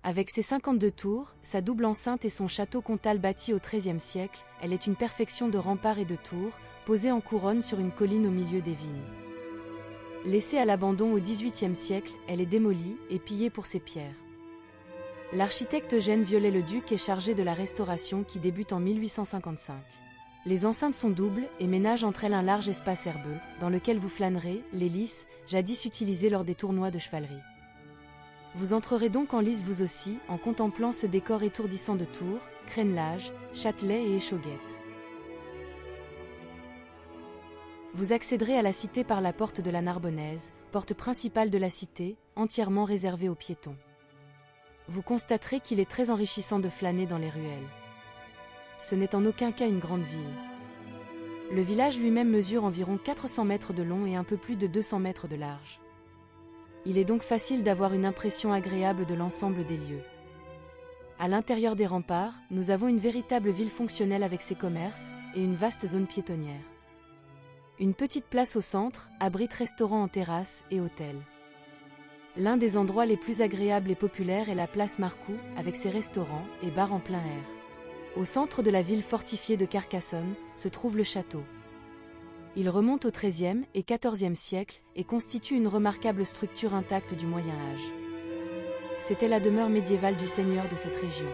Avec ses 52 tours, sa double enceinte et son château comtal bâti au XIIIe siècle, elle est une perfection de remparts et de tours, posée en couronne sur une colline au milieu des vignes. Laissée à l'abandon au XVIIIe siècle, elle est démolie et pillée pour ses pierres. L'architecte Eugène Viollet-le-Duc est chargé de la restauration qui débute en 1855. Les enceintes sont doubles et ménagent entre elles un large espace herbeux, dans lequel vous flânerez, les lices, jadis utilisées lors des tournois de chevalerie. Vous entrerez donc en lice vous aussi, en contemplant ce décor étourdissant de tours, crénelages, châtelets et échauguettes. Vous accéderez à la cité par la porte de la Narbonnaise, porte principale de la cité, entièrement réservée aux piétons. Vous constaterez qu'il est très enrichissant de flâner dans les ruelles. Ce n'est en aucun cas une grande ville. Le village lui-même mesure environ 400 mètres de long et un peu plus de 200 mètres de large. Il est donc facile d'avoir une impression agréable de l'ensemble des lieux. À l'intérieur des remparts, nous avons une véritable ville fonctionnelle avec ses commerces et une vaste zone piétonnière. Une petite place au centre abrite restaurants en terrasse et hôtels. L'un des endroits les plus agréables et populaires est la place Marcoux, avec ses restaurants et bars en plein air. Au centre de la ville fortifiée de Carcassonne se trouve le château. Il remonte au XIIIe et XIVe siècle et constitue une remarquable structure intacte du Moyen Âge. C'était la demeure médiévale du seigneur de cette région.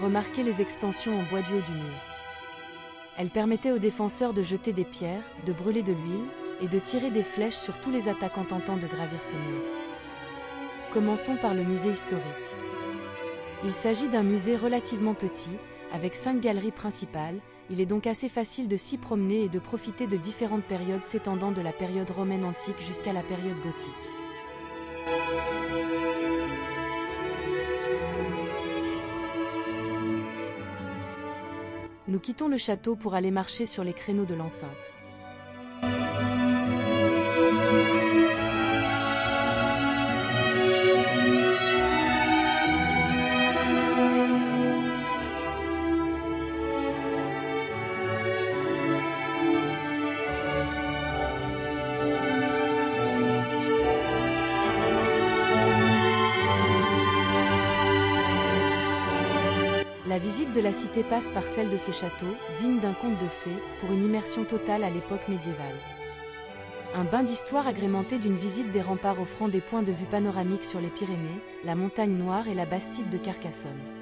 Remarquez les extensions en bois du haut du mur. Elles permettaient aux défenseurs de jeter des pierres, de brûler de l'huile et de tirer des flèches sur tous les attaquants tentant de gravir ce mur. Commençons par le musée historique. Il s'agit d'un musée relativement petit, avec 5 galeries principales. Il est donc assez facile de s'y promener et de profiter de différentes périodes s'étendant de la période romaine antique jusqu'à la période gothique. Nous quittons le château pour aller marcher sur les créneaux de l'enceinte. La visite de la cité passe par celle de ce château, digne d'un conte de fées, pour une immersion totale à l'époque médiévale. Un bain d'histoire agrémenté d'une visite des remparts offrant des points de vue panoramiques sur les Pyrénées, la Montagne Noire et la Bastide de Carcassonne.